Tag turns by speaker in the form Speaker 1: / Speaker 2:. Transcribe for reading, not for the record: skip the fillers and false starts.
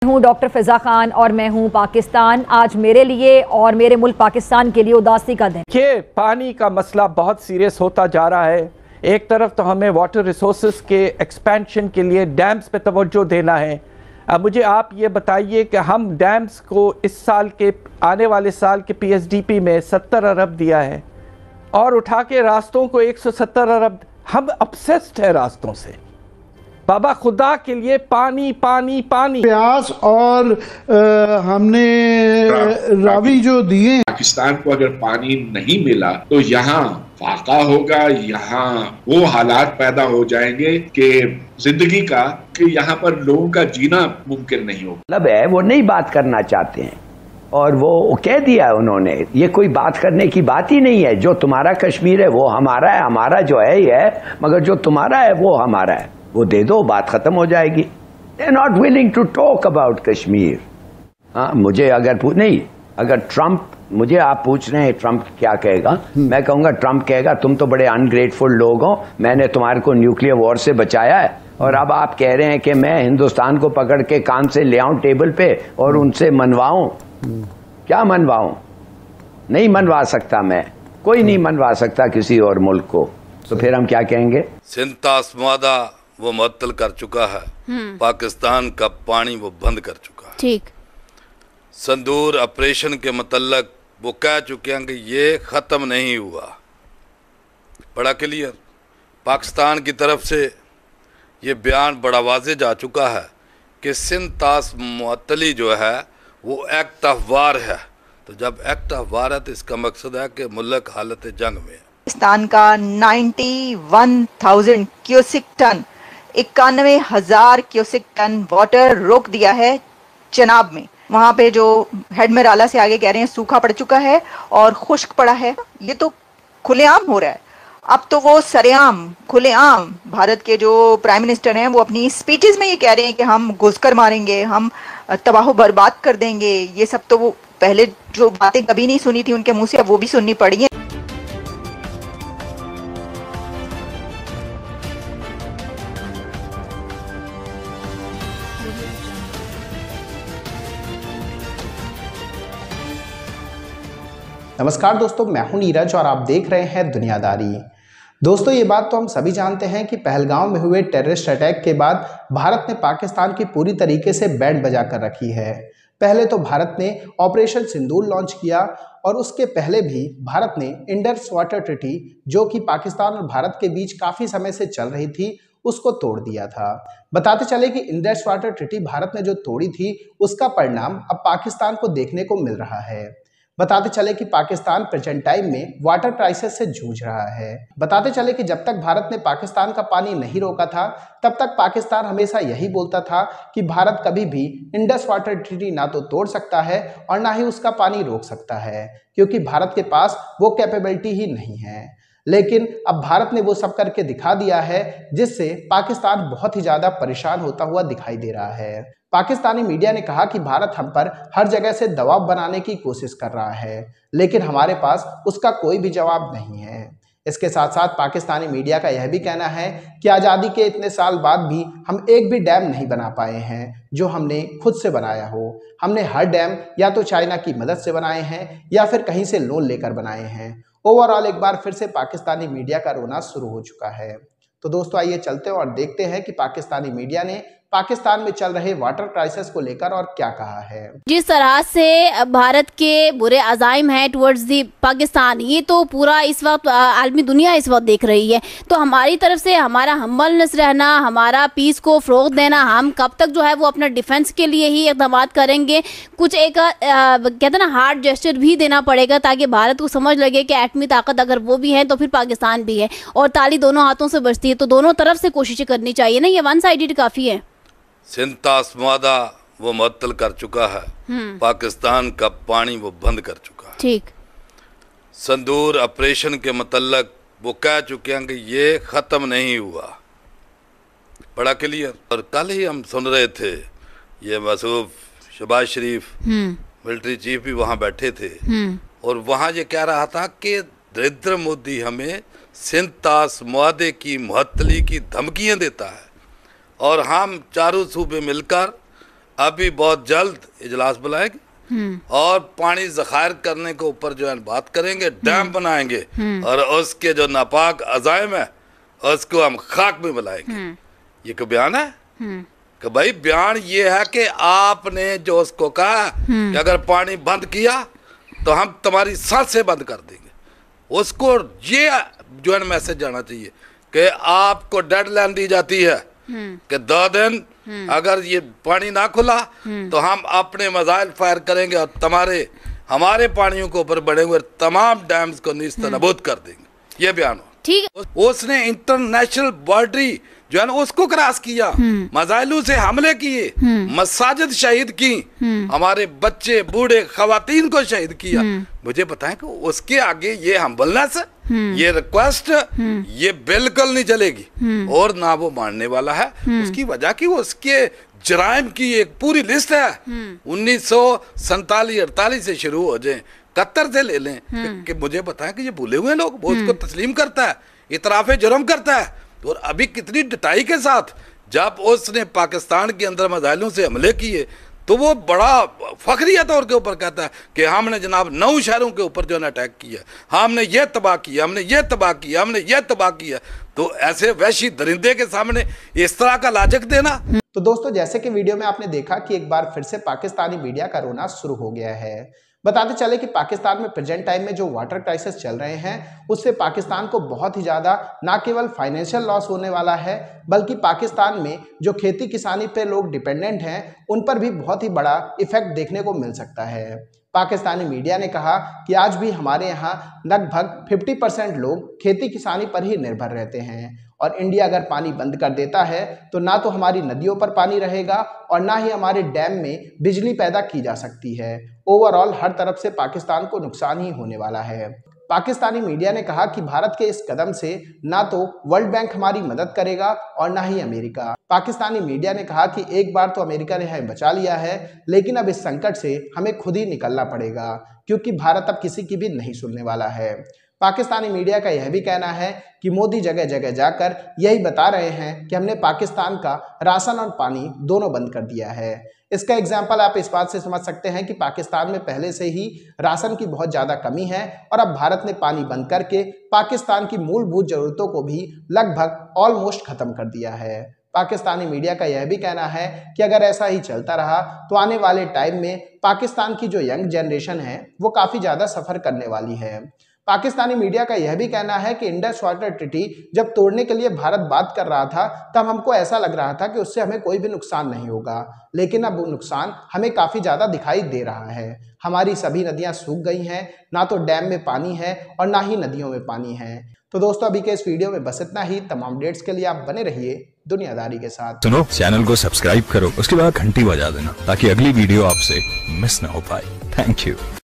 Speaker 1: हूँ डॉक्टर फिजा खान और मैं हूँ पाकिस्तान। आज मेरे लिए और मेरे मुल्क पाकिस्तान के लिए उदासी का दिन।
Speaker 2: देखिए, पानी का मसला बहुत सीरियस होता जा रहा है। एक तरफ तो हमें वाटर रिसोर्सेज के एक्सपेंशन के लिए डैम्स पे तवज्जो देना है। अब मुझे आप ये बताइए कि हम डैम्स को इस साल के आने वाले साल के पीएसडीपी में 70 अरब दिया है और उठा के रास्तों को 170 अरब। हम ऑब्सेस्ड है रास्तों से। बाबा खुदा के लिए पानी पानी पानी।
Speaker 3: प्यास और हमने रावी जो दिए।
Speaker 4: पाकिस्तान को अगर पानी नहीं मिला तो यहाँ फाका होगा, यहाँ वो हालात पैदा हो जाएंगे कि जिंदगी का, कि यहाँ पर लोगों का जीना मुमकिन नहीं होगा।
Speaker 5: मतलब है वो नहीं बात करना चाहते हैं और वो कह दिया उन्होंने। ये कोई बात करने की बात ही नहीं है। जो तुम्हारा कश्मीर है वो हमारा है, हमारा जो है ये है, मगर जो तुम्हारा है वो हमारा है। वो दे दो, बात खत्म हो जाएगी। They are not willing to talk about Kashmir. हाँ, मुझे अगर ट्रम्प, मुझे आप पूछ रहे हैं ट्रम्प क्या कहेगा, मैं कहूंगा ट्रम्प कहेगा तुम तो बड़े अनग्रेटफुल लोग हो, मैंने तुम्हारे को न्यूक्लियर वॉर से बचाया है और अब आप कह रहे हैं कि मैं हिंदुस्तान को पकड़ के कान से ले आऊं टेबल पे और उनसे मनवाऊं। क्या मनवाऊं? नहीं मनवा सकता मैं, कोई नहीं मनवा सकता किसी और मुल्क को। तो फिर हम क्या कहेंगे?
Speaker 6: सिंतास मादा वो मुअत्तल कर चुका है, पाकिस्तान का पानी वो बंद कर चुका है।
Speaker 7: ठीक।
Speaker 6: संदूर ऑपरेशन के मतलब वो कह चुके हैं कि ये ख़त्म नहीं हुआ। बड़ा क्लियर पाकिस्तान की तरफ से ये बयान बड़ा वाज़े जा चुका है कि सिंतास मुअत्तली जो है वो एक्ट ऑफ वार है। तो जब एक्ट ऑफ वार है तो इसका मकसद है कि मुल्क हालत जंग में है।
Speaker 8: पाकिस्तान का 91,000 cusec ton, 91,000 cusec ton water रोक दिया है चनाब में। वहां पे जो हेड मेराला से आगे कह रहे हैं सूखा पड़ चुका है और खुश्क पड़ा है। ये तो खुलेआम हो रहा है। अब तो वो सरेआम खुलेआम भारत के जो प्राइम मिनिस्टर हैं वो अपनी स्पीचेस में ये कह रहे हैं कि हम घुसकर मारेंगे, हम तबाह बर्बाद कर देंगे। ये सब तो वो पहले जो बातें कभी नहीं सुनी थी उनके मुंह से, अब वो भी सुननी पड़ी है।
Speaker 9: नमस्कार दोस्तों, मैं हूं नीरज और आप देख रहे हैं दुनियादारी। दोस्तों, ये बात तो हम सभी जानते हैं कि पहलगाम में हुए टेररिस्ट अटैक के बाद भारत ने पाकिस्तान की पूरी तरीके से बैंड बजा कर रखी है। पहले तो भारत ने ऑपरेशन सिंदूर लॉन्च किया और उसके पहले भी भारत ने इंडस वाटर ट्रीटी, जो कि पाकिस्तान और भारत के बीच काफ़ी समय से चल रही थी, उसको तोड़ दिया था। बताते चले कि इंडस वाटर ट्रीटी भारत ने जो तोड़ी थी उसका परिणाम अब पाकिस्तान को देखने को मिल रहा है। बताते चले कि पाकिस्तान प्रेजेंट टाइम में वाटर क्राइसिस से जूझ रहा है। बताते चले कि जब तक भारत ने पाकिस्तान का पानी नहीं रोका था तब तक पाकिस्तान हमेशा यही बोलता था कि भारत कभी भी इंडस वाटर ट्रीटी ना तो तोड़ सकता है और ना ही उसका पानी रोक सकता है, क्योंकि भारत के पास वो कैपेबिलिटी ही नहीं है। लेकिन अब भारत ने वो सब करके दिखा दिया है, जिससे पाकिस्तान बहुत ही ज़्यादा परेशान होता हुआ दिखाई दे रहा है। पाकिस्तानी मीडिया ने कहा कि भारत हम पर हर जगह से दबाव बनाने की कोशिश कर रहा है, लेकिन हमारे पास उसका कोई भी जवाब नहीं है। इसके साथ साथ पाकिस्तानी मीडिया का यह भी कहना है कि आज़ादी के इतने साल बाद भी हम एक भी डैम नहीं बना पाए हैं जो हमने खुद से बनाया हो। हमने हर डैम या तो चाइना की मदद से बनाए हैं या फिर कहीं से लोन लेकर बनाए हैं। ओवरऑल एक बार फिर से पाकिस्तानी मीडिया का रोना शुरू हो चुका है। तो दोस्तों, आइए चलते हैं और देखते हैं कि पाकिस्तानी मीडिया ने पाकिस्तान में चल रहे वाटर क्राइसिस को लेकर और क्या कहा है।
Speaker 7: जिस तरह से भारत के बुरे अज़ाइम हैं टुवर्ड्स दी पाकिस्तान, ये तो पूरा इस वक्त आलमी दुनिया इस वक्त देख रही है। तो हमारी तरफ से हमारा हम्बलनेस रहना, हमारा पीस को फ़रोग़ देना, हम कब तक जो है वो अपना डिफेंस के लिए ही इक़दाम करेंगे। कुछ एक कहते हैं ना हार्ड जेस्चर भी देना पड़ेगा ताकि भारत को समझ लगे कि एटमी ताकत अगर वो भी है तो फिर पाकिस्तान भी है और ताली दोनों हाथों से बजती है। तो दोनों तरफ से कोशिशें करनी चाहिए ना, ये वन साइडेड काफ़ी है।
Speaker 6: सिंतास मादा वो मुअत्तल कर चुका है, पाकिस्तान का पानी वो बंद कर चुका है।
Speaker 7: ठीक।
Speaker 6: संदूर ऑपरेशन के मतलब वो कह चुके हैं कि ये ख़त्म नहीं हुआ। बड़ा क्लियर। और कल ही हम सुन रहे थे ये मसूफ शहबाज शरीफ मिलिट्री चीफ भी वहाँ बैठे थे और वहाँ ये कह रहा था कि नरेंद्र मोदी हमें सिंतास मुआदे की मुअत्तली की धमकियाँ देता है और हम चारों सूबे मिलकर अभी बहुत जल्द इजलास बुलाएगी और पानी ज़खायर करने के ऊपर जो है बात करेंगे, डैम बनाएंगे और उसके जो नापाक अज़ाइम है उसको हम खाक में मिलाएंगे। ये कोई बयान है कि भाई बयान ये है कि आपने जो उसको कहा कि अगर पानी बंद किया तो हम तुम्हारी सांसें बंद कर देंगे, उसको ये जो है मैसेज जाना चाहिए कि आपको डेडलाइन दी जाती है कि 2 दिन अगर ये पानी ना खुला तो हम अपने मिसाइल फायर करेंगे और हमारे पानियों के ऊपर बने हुए तमाम डैम्स को नीस्तनाबूद कर देंगे। ये बयान हो
Speaker 7: ठीक।
Speaker 6: उसने इंटरनेशनल बाउंड्री जो है ना उसको क्रॉस किया, मिसाइलों से हमले किए, मसाजिद शहीद की, हमारे बच्चे बूढ़े खवातीन को शहीद किया। मुझे बताएं कि उसके आगे ये हम्बलनेस, ये रिक्वेस्ट, ये बिल्कुल नहीं चलेगी और ना वो मानने वाला है। उसकी वजह की उसके जराइम की एक पूरी लिस्ट है, 1947-48 से शुरू हो जाए, 71 से ले लें कि मुझे बताएं कि ये भूले हुए लोग, वो उसको तस्लीम करता है, इतराफे जुर्म करता है। और अभी कितनी डटाई के साथ जब उसने पाकिस्तान के अंदर मिसाइलों से हमले किए तो वो बड़ा फखरिया तौर के ऊपर कहता है कि हमने जनाब 9 शहरों के ऊपर जो है अटैक किया, हमने ये तबाह किया, हमने ये तबाह किया, हमने ये तबाह किया। तो ऐसे वैशी दरिंदे के सामने इस तरह का लॉजिक देना।
Speaker 9: तो दोस्तों, जैसे कि वीडियो में आपने देखा कि एक बार फिर से पाकिस्तानी मीडिया का रोना शुरू हो गया है। बताते चले कि पाकिस्तान में प्रेजेंट टाइम में जो वाटर क्राइसिस चल रहे हैं उससे पाकिस्तान को बहुत ही ज़्यादा ना केवल फाइनेंशियल लॉस होने वाला है, बल्कि पाकिस्तान में जो खेती किसानी पे लोग डिपेंडेंट हैं उन पर भी बहुत ही बड़ा इफेक्ट देखने को मिल सकता है। पाकिस्तानी मीडिया ने कहा कि आज भी हमारे यहाँ लगभग 50% लोग खेती किसानी पर ही निर्भर रहते हैं और इंडिया अगर पानी बंद कर देता है तो ना तो हमारी नदियों पर पानी रहेगा और ना ही हमारे डैम में बिजली पैदा की जा सकती है। ओवरऑल हर तरफ से पाकिस्तान को नुकसान ही होने वाला है। पाकिस्तानी मीडिया ने कहा कि भारत के इस कदम से ना तो वर्ल्ड बैंक हमारी मदद करेगा और ना ही अमेरिका। पाकिस्तानी मीडिया ने कहा कि एक बार तो अमेरिका ने हमें बचा लिया है, लेकिन अब इस संकट से हमें खुद ही निकलना पड़ेगा क्योंकि भारत अब किसी की भी नहीं सुनने वाला है। पाकिस्तानी मीडिया का यह भी कहना है कि मोदी जगह जगह जाकर यही बता रहे हैं कि हमने पाकिस्तान का राशन और पानी दोनों बंद कर दिया है। इसका एग्जाम्पल आप इस बात से समझ सकते हैं कि पाकिस्तान में पहले से ही राशन की बहुत ज़्यादा कमी है और अब भारत ने पानी बंद करके पाकिस्तान की मूलभूत ज़रूरतों को भी लगभग ऑलमोस्ट ख़त्म कर दिया है। पाकिस्तानी मीडिया का यह भी कहना है कि अगर ऐसा ही चलता रहा तो आने वाले टाइम में पाकिस्तान की जो यंग जनरेशन है वो काफ़ी ज़्यादा सफ़र करने वाली है। पाकिस्तानी मीडिया का यह भी कहना है कि इंडस वाटर ट्रीटी जब तोड़ने के लिए भारत बात कर रहा था तब हमको ऐसा लग रहा था कि उससे हमें कोई भी नुकसान नहीं होगा, लेकिन अब वो नुकसान हमें काफ़ी ज़्यादा दिखाई दे रहा है। हमारी सभी नदियाँ सूख गई हैं, ना तो डैम में पानी है और ना ही नदियों में पानी है। तो दोस्तों, अभी के इस वीडियो में बस इतना ही। तमाम अपडेट्स के लिए आप बने रहिए दुनियादारी के साथ।
Speaker 10: सुनो, चैनल को सब्सक्राइब करो, उसके बाद घंटी बजा देना ताकि अगली वीडियो आपसे मिस ना हो पाए। Thank you.